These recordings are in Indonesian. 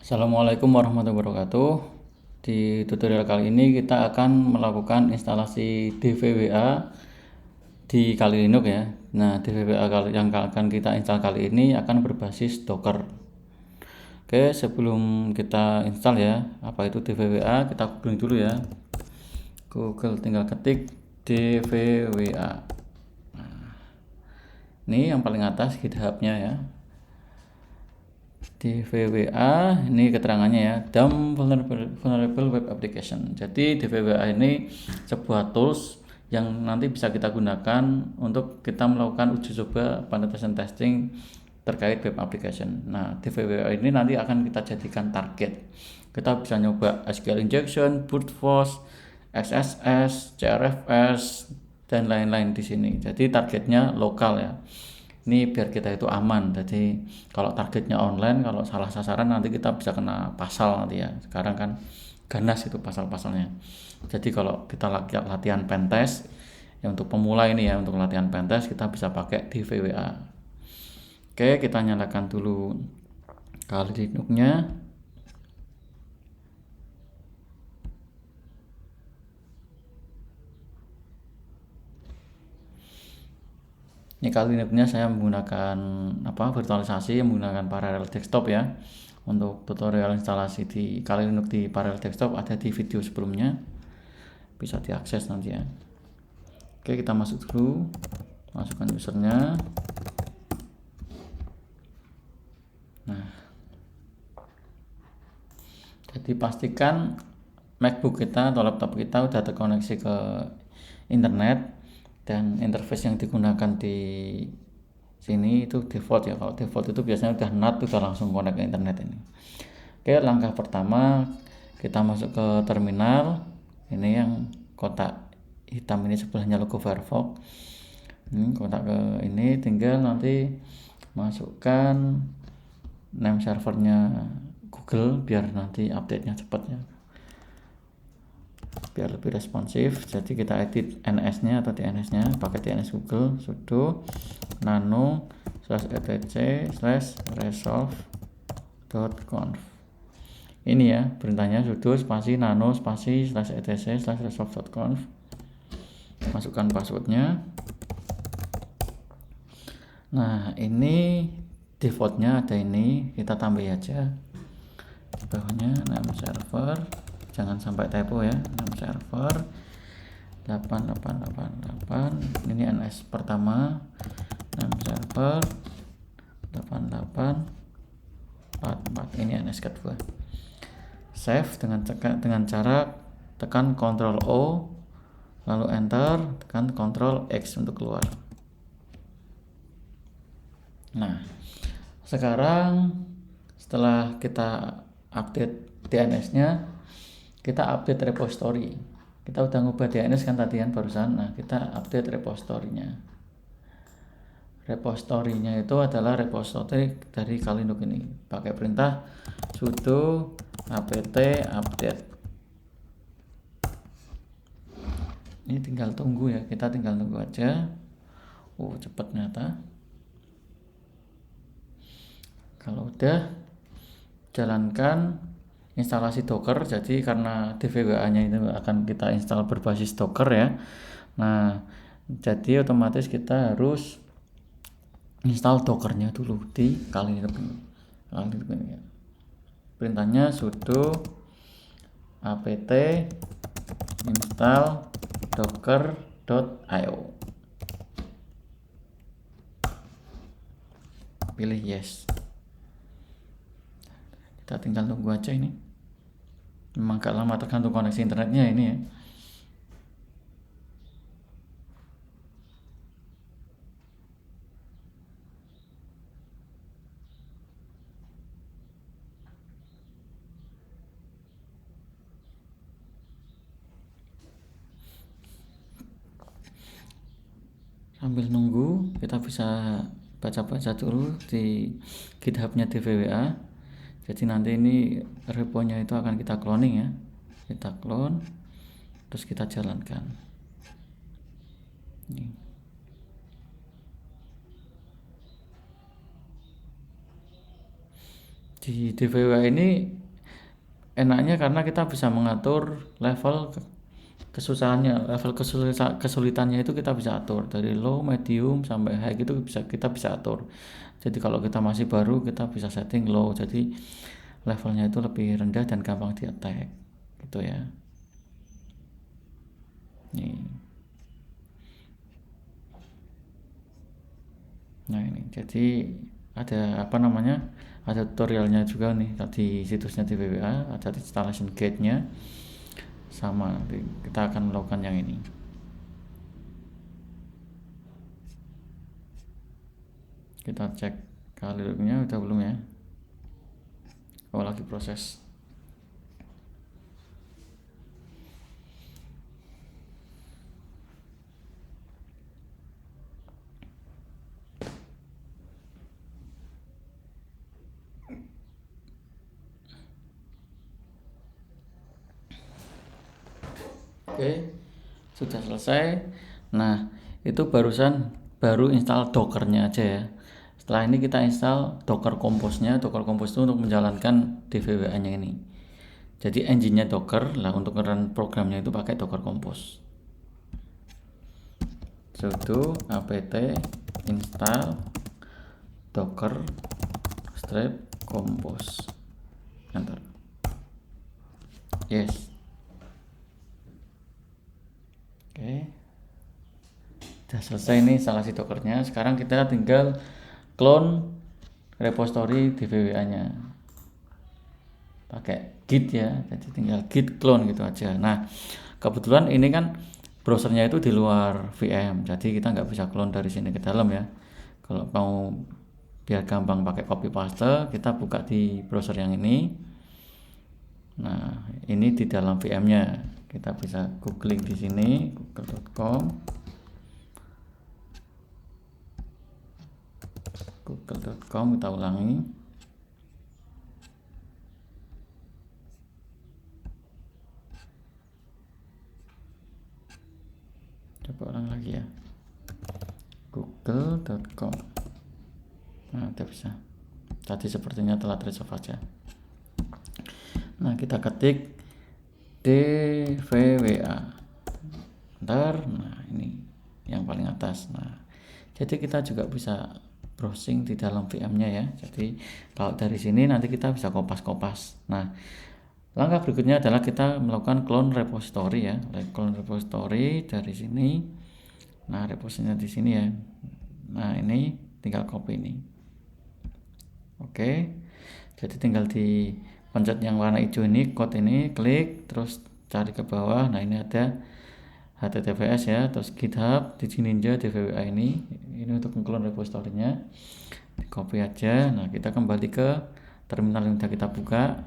Assalamualaikum warahmatullahi wabarakatuh. Di tutorial kali ini kita akan melakukan instalasi DVWA di Kali Linux ya. Nah, DVWA yang akan kita install kali ini akan berbasis Docker. Oke, sebelum kita install ya, apa itu DVWA? Kita googling dulu ya. Google tinggal ketik DVWA. Ini yang paling atas GitHub-nya ya. DVWA ini keterangannya ya, dump vulnerable web application. Jadi DVWA ini sebuah tools yang nanti bisa kita gunakan untuk kita melakukan uji coba penetration testing terkait web application. Nah, DVWA ini nanti akan kita jadikan target. Kita bisa nyoba SQL injection, brute force, XSS, CRFS, dan lain-lain di sini. Jadi targetnya lokal ya. Ini biar kita itu aman. Jadi kalau targetnya online, kalau salah sasaran nanti kita bisa kena pasal nanti ya. Sekarang kan ganas itu pasal-pasalnya. Jadi kalau kita latihan pentest ya, untuk pemula ini ya, untuk latihan pentest kita bisa pakai di VWA. Oke, kita nyalakan dulu Kali Linux-nya. Ini kali ini saya menggunakan virtualisasi menggunakan Parallel Desktop ya. Untuk tutorial instalasi di Kali Linux di Parallel Desktop ada di video sebelumnya, bisa diakses nanti ya. Oke, kita masuk dulu, masukkan usernya. Nah, jadi pastikan MacBook kita atau laptop kita udah terkoneksi ke internet, dan interface yang digunakan di sini itu default ya. Kalau default itu biasanya udah NAT, udah langsung connect ke internet ini. Oke, langkah pertama kita masuk ke terminal. Ini yang kotak hitam ini sebelahnya logo Firefox. Ini kotak ke ini, tinggal nanti masukkan name servernya Google biar nanti update-nya cepat ya, biar lebih responsif. Jadi kita edit NS-nya atau DNS-nya pakai DNS Google, sudo nano /etc/resolve.conf. Ini ya perintahnya, sudo spasi nano spasi /etc/resolve.conf. Masukkan passwordnya. Nah, ini defaultnya ada ini, kita tambah aja di bawahnya name server, jangan sampai typo ya, name server 8888. Ini NS pertama, name server 8844. Ini NS kedua. Save dengan cara tekan Ctrl O, lalu enter, tekan Ctrl X untuk keluar. Nah, sekarang setelah kita update DNS-nya, kita update repository. Kita udah ngubah DNS kan tadi kan barusan. Nah, kita update repository-nya. Repository-nya itu adalah repository dari Kali Linux ini. Pakai perintah sudo apt update. Ini tinggal tunggu ya, kita tinggal tunggu aja. Cepat ternyata. Kalau udah, jalankan instalasi Docker. Jadi karena DVWA-nya itu akan kita install berbasis Docker ya. Nah, jadi otomatis kita harus install Docker-nya dulu di Kali Linux ini. Perintahnya sudo apt install docker.io. Pilih yes. Kita tinggal tunggu aja ini. Memang gak lama tergantung koneksi internetnya ini ya. Sambil nunggu, kita bisa baca-baca dulu di GitHub-nya DVWA. Jadi nanti ini reponya itu akan kita cloning ya. Kita clone, terus kita jalankan. Ini. Di DVWA ini enaknya karena kita bisa mengatur level kesusahannya, level kesulitannya itu kita bisa atur dari low, medium sampai high gitu kita bisa atur. Jadi kalau kita masih baru kita bisa setting low, jadi levelnya itu lebih rendah dan gampang di attack gitu ya. Nih. Nah ini jadi ada apa namanya, ada tutorialnya juga nih di situsnya di WWA, ada installation guide-nya sama. Nanti kita akan melakukan yang ini. Kita cek kalorinya udah belum ya. Oh lagi proses. Oke, sudah selesai. Nah, itu baru install Dockernya aja ya. Setelah ini kita install Docker Compose-nya. Docker Compose itu untuk menjalankan DVWA-nya ini. Jadi engine-nya Docker lah, untuk run programnya itu pakai Docker Compose. Sudo apt install docker strip compose, enter. Yes. Oke, udah selesai nih instalasi dockernya. Sekarang kita tinggal clone repository DVWA nya pakai git ya, jadi tinggal git clone gitu aja. Nah kebetulan ini kan browsernya itu di luar VM, jadi kita nggak bisa clone dari sini ke dalam ya. Kalau mau biar gampang pakai copy paste, kita buka di browser yang ini. Nah ini di dalam VM nya kita bisa googling di sini, google.com, kita ulangi. Coba ulang lagi ya, google.com. Nah udah bisa, tadi sepertinya telah resolve aja. Nah kita ketik DVWA, ntar nah ini yang paling atas. Nah jadi kita juga bisa browsing di dalam VM-nya ya. Jadi kalau dari sini nanti kita bisa kopas-kopas. Nah langkah berikutnya adalah kita melakukan clone repository ya. Clone repository dari sini. Nah repository di sini ya. Nah ini tinggal copy ini. Oke, jadi tinggal di pencet yang warna hijau ini, code ini, klik, terus cari ke bawah. Nah ini ada HTTPS ya, terus GitHub, DJ Ninja, DVWA ini untuk clone repository-nya. Di copy aja. Nah kita kembali ke terminal yang sudah kita buka.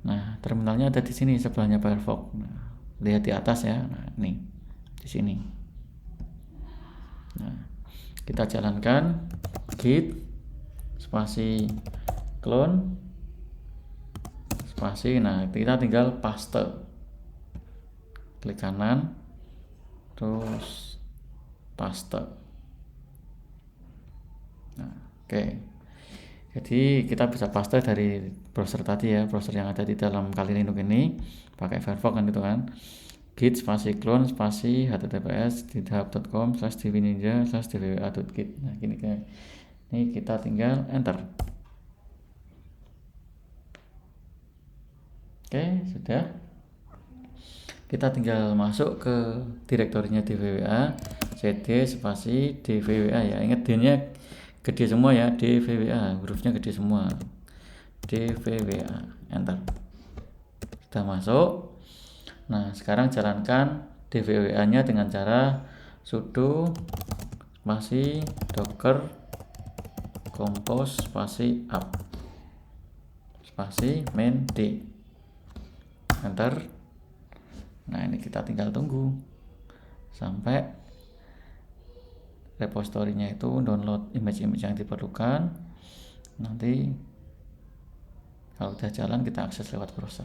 Nah terminalnya ada di sini sebelahnya Firefox. Nah, lihat di atas ya. Nah ini di sini. Nah kita jalankan git spasi clone spasi. Nah kita tinggal paste, klik kanan terus paste. Nah oke, jadi kita bisa paste dari browser tadi ya, browser yang ada di dalam Kali Linux ini pakai Firefox kan gitu kan. Git spasi clone spasi https github.com/dvninja/dvwa.git. Nah gini kayak ini, kita tinggal enter. Oke sudah, kita tinggal masuk ke direktorinya DVWA, cd spasi DVWA ya, ingat D-nya gede semua ya, DVWA hurufnya gede semua, DVWA, enter. Sudah masuk. Nah sekarang jalankan DVWA nya dengan cara sudo spasi docker compose spasi up spasi main d, enter. Nah ini kita tinggal tunggu sampai repositorinya itu download image-image yang diperlukan. Nanti kalau udah jalan kita akses lewat browser.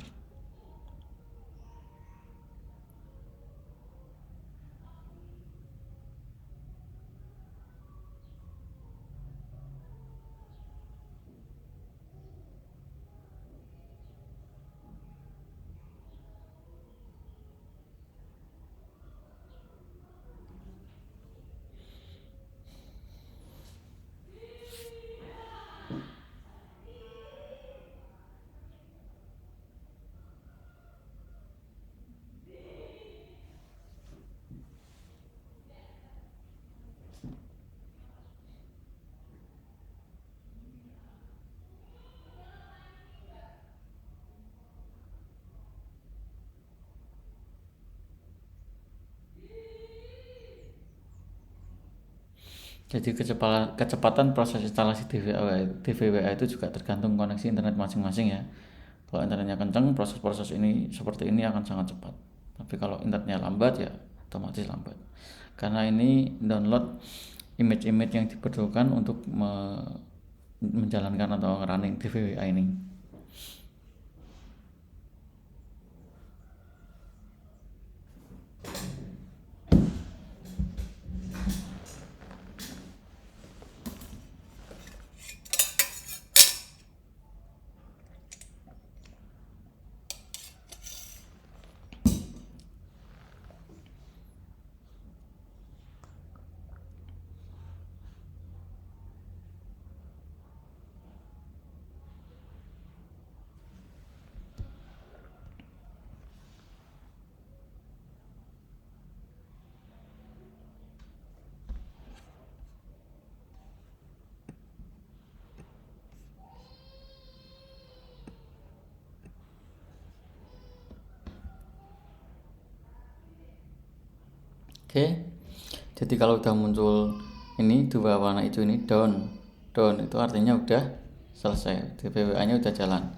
Jadi kecepatan proses instalasi DVWA itu juga tergantung koneksi internet masing-masing ya. Kalau internetnya kencang, proses-proses ini seperti ini akan sangat cepat. Tapi kalau internetnya lambat ya otomatis lambat. Karena ini download image-image yang diperlukan untuk menjalankan atau running DVWA ini. Oke, jadi kalau udah muncul ini dua warna hijau ini down itu artinya udah selesai, DVWA-nya udah jalan.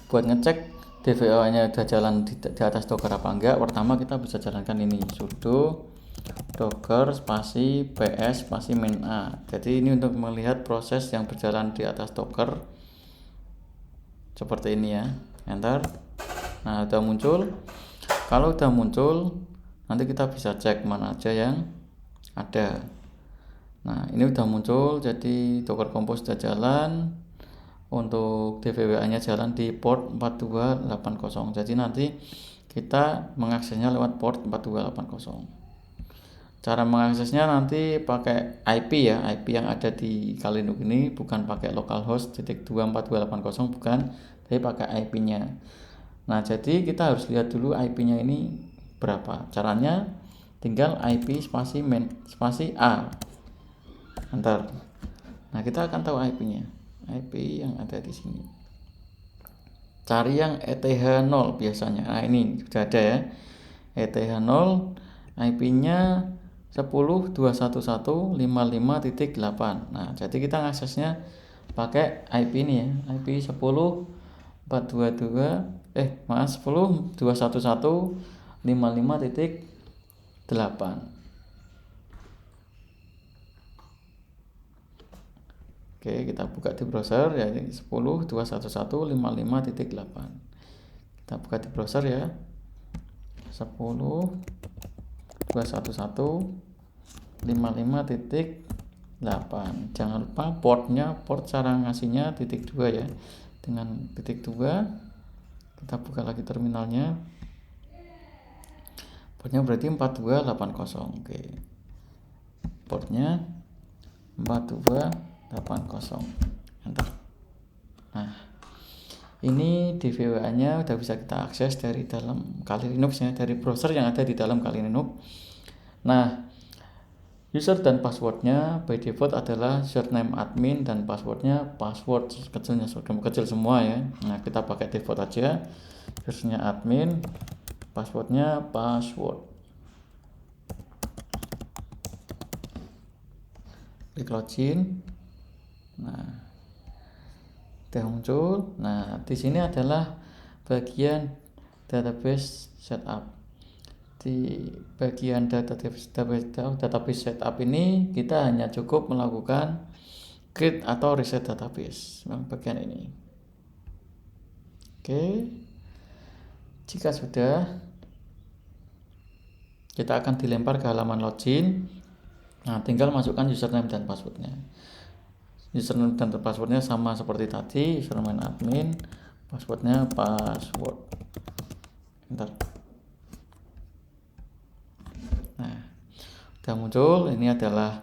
Buat ngecek DVWA-nya udah jalan di atas Docker apa enggak, pertama kita bisa jalankan ini sudo docker spasi ps spasi main a. Jadi ini untuk melihat proses yang berjalan di atas Docker seperti ini ya. Enter. Nah, udah muncul. Kalau udah muncul, nanti kita bisa cek mana aja yang ada. Nah, ini udah muncul, jadi Docker Compose sudah jalan. Untuk DVWA-nya jalan di port 4280. Jadi nanti kita mengaksesnya lewat port 4280. Cara mengaksesnya nanti pakai IP ya, IP yang ada di Kali Linux ini bukan pakai localhost .24280 bukan, tapi pakai IP-nya. Nah, jadi kita harus lihat dulu IP-nya ini berapa. Caranya tinggal IP spasi A. Enter. Nah, kita akan tahu IP-nya. IP yang ada di sini. Cari yang ETH0 biasanya. Nah, ini sudah ada ya. ETH0 IP-nya 10.211.55.8. Nah, jadi kita ngaksesnya pakai IP ini ya. IP 10.211.55.8. Oke, kita buka di browser ya, 10.211.55.8. Kita buka di browser ya. 10.211.55.8. Jangan lupa port cara ngasihnya .2 ya. Dengan .2 kita buka lagi terminalnya. Portnya berarti 4280. Oke. Portnya 4280. Enter. Nah, ini DVWA-nya udah bisa kita akses dari dalam Kali Linux ya, dari browser yang ada di dalam Kali Linux. Nah, user dan passwordnya by default adalah username admin dan passwordnya password kecil semua ya. Nah, kita pakai default aja, username admin, passwordnya password. Klik login. Nah, udah muncul. Nah, di sini adalah bagian database setup. Di bagian database setup ini kita hanya cukup melakukan create atau reset database. Bagian ini. Oke. Jika sudah, kita akan dilempar ke halaman login. Nah, tinggal masukkan username dan passwordnya. Username dan passwordnya sama seperti tadi, username admin, passwordnya password. Bentar. Nah, udah muncul. Ini adalah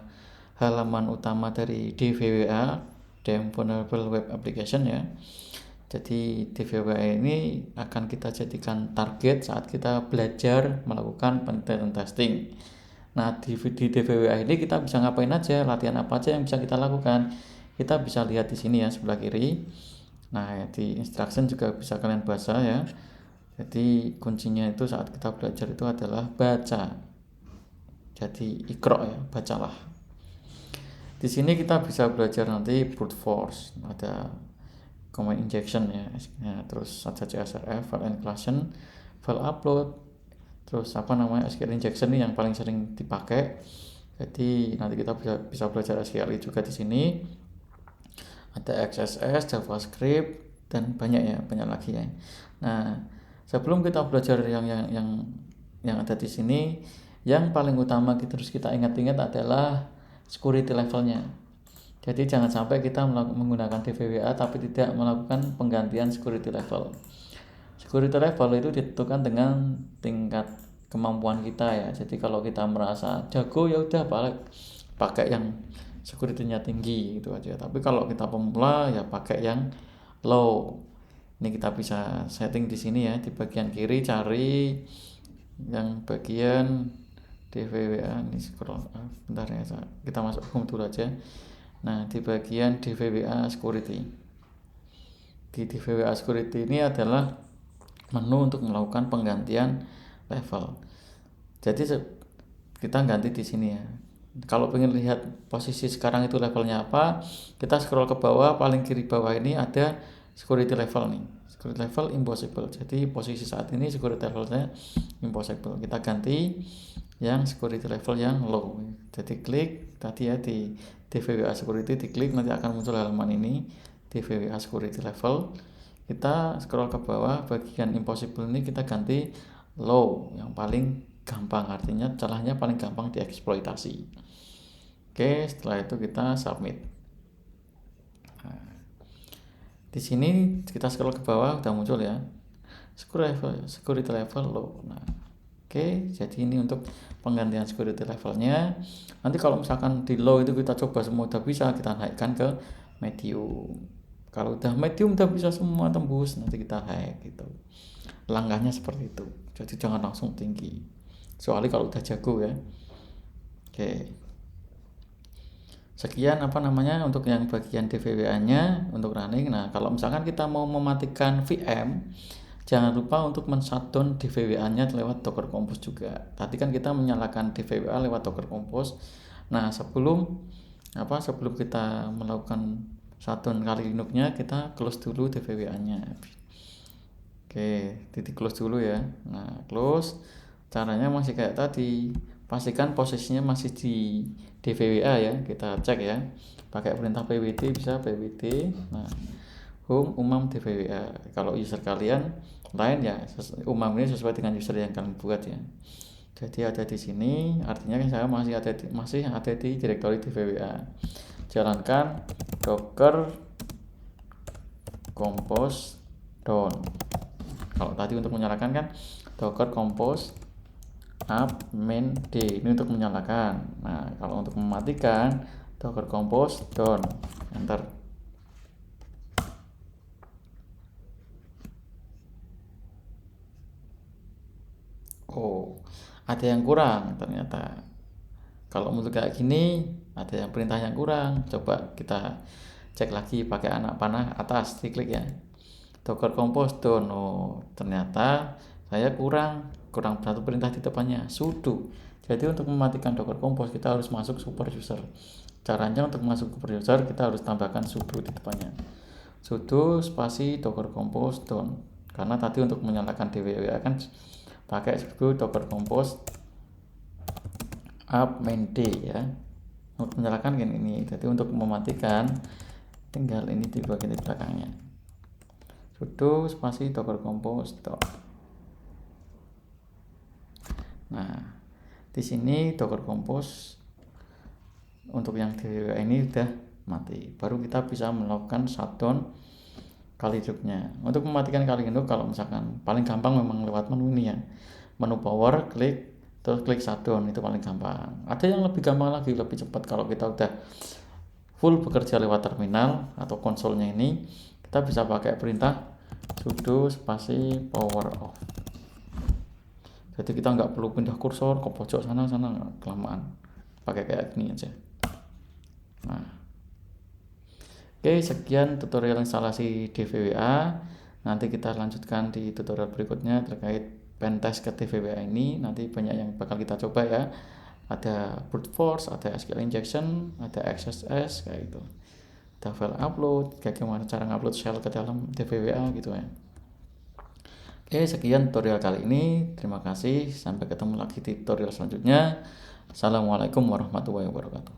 halaman utama dari DVWA, Damn Vulnerable Web Application ya. Jadi DVWA ini akan kita jadikan target saat kita belajar melakukan penelitian testing. Nah, di DVWA ini kita bisa ngapain aja, latihan apa aja yang bisa kita lakukan. Kita bisa lihat di sini ya, sebelah kiri. Nah, di instruction juga bisa kalian baca ya. Jadi kuncinya itu saat kita belajar itu adalah baca. Jadi ikro ya, bacalah. Di sini kita bisa belajar nanti brute force, ada command injection ya, terus ada CSRF, file inclusion, file upload, terus apa namanya SQL injection nih yang paling sering dipakai. Jadi nanti kita bisa belajar SQL juga di sini. Ada XSS, JavaScript, dan banyak lagi ya. Nah, sebelum kita belajar yang ada di sini, yang paling utama terus kita ingat-ingat adalah security levelnya. Jadi jangan sampai kita menggunakan DVWA tapi tidak melakukan penggantian security level. Security level itu ditentukan dengan tingkat kemampuan kita ya. Jadi kalau kita merasa jago ya udah pakai yang security-nya tinggi gitu aja. Tapi kalau kita pemula ya pakai yang low. Ini kita bisa setting di sini ya, di bagian kiri cari yang bagian DVWA. Ini scroll bentar ya, kita masuk home dulu aja. Nah, di bagian DVWA security. Di DVWA security ini adalah menu untuk melakukan penggantian level. Jadi kita ganti di sini ya. Kalau pengen lihat posisi sekarang itu levelnya apa, kita scroll ke bawah, paling kiri bawah ini ada security level nih. Security level impossible. Jadi posisi saat ini security levelnya impossible. Kita ganti yang security level yang low. Jadi klik tadi ya di DVWA security, diklik nanti akan muncul halaman ini DVWA security level. Kita scroll ke bawah, bagian impossible ini kita ganti low, yang paling gampang, artinya celahnya paling gampang dieksploitasi. Oke, setelah itu kita submit. Nah, di sini kita scroll ke bawah udah muncul ya security level low. Nah, oke, jadi ini untuk penggantian security levelnya. Nanti kalau misalkan di low itu kita coba semua udah bisa, kita naikkan ke medium. Kalau udah medium udah bisa semua tembus, nanti kita high gitu. Langkahnya seperti itu. Jadi jangan langsung tinggi. Kecuali kalau udah jago ya. Oke. Sekian untuk yang bagian DVWA-nya untuk running. Nah, kalau misalkan kita mau mematikan VM, jangan lupa untuk men-shutdown DVWA-nya lewat Docker Compose juga. Tadi kan kita menyalakan DVWA lewat Docker Compose. Nah, sebelum kita melakukan shutdown Kali Linux-nya, kita close dulu DVWA-nya. Oke, titik close dulu ya. Nah, close. Caranya masih kayak tadi. Pastikan posisinya masih di DVWA ya. Kita cek ya. Pakai perintah pwd bisa pwd. Nah, home umam DVWA. Kalau user kalian lain ya, umam ini sesuai dengan user yang kalian buat ya. Jadi ada di sini, artinya saya masih ada di direktori DVWA. Jalankan docker compose down. Kalau tadi untuk menyalakan kan docker compose up main d, ini untuk menyalakan. Nah, kalau untuk mematikan docker compose down, enter. Oh, ada yang kurang ternyata. Kalau untuk kayak gini ada yang perintah yang kurang. Coba kita cek lagi pakai anak panah atas, diklik ya. Docker compose down. Oh, ternyata saya kurang satu perintah di depannya, sudo. Jadi untuk mematikan Docker compose kita harus masuk super user. Caranya untuk masuk super user kita harus tambahkan sudo di depannya. Sudo spasi Docker compose down. Karena tadi untuk menyalakan DVWA kan pakai sudo Docker compose up main d ya. Untuk menyalakan ini. Jadi untuk mematikan tinggal ini di bagian di belakangnya. Sudo spasi Docker compose down. Nah, di sini Docker Compose untuk yang DVWA ini udah mati. Baru kita bisa melakukan shutdown Kali Linux-nya. Untuk mematikan Kali Linux, kalau misalkan paling gampang memang lewat menu ini ya. Menu power, klik, terus klik shutdown, itu paling gampang. Ada yang lebih gampang lagi, lebih cepat. Kalau kita udah full bekerja lewat terminal atau konsolnya ini, kita bisa pakai perintah sudo spasi power off. Jadi kita nggak perlu pindah kursor ke pojok sana kelamaan, pakai kayak gini aja. Nah, oke, sekian tutorial instalasi DVWA. Nanti kita lanjutkan di tutorial berikutnya terkait pentest ke DVWA ini. Nanti banyak yang bakal kita coba ya. ada brute force, ada SQL injection, ada XSS kayak gitu, ada file upload, bagaimana cara ngupload shell ke dalam DVWA gitu ya. Oke, sekian tutorial kali ini. Terima kasih. Sampai ketemu lagi di tutorial selanjutnya. Assalamualaikum warahmatullahi wabarakatuh.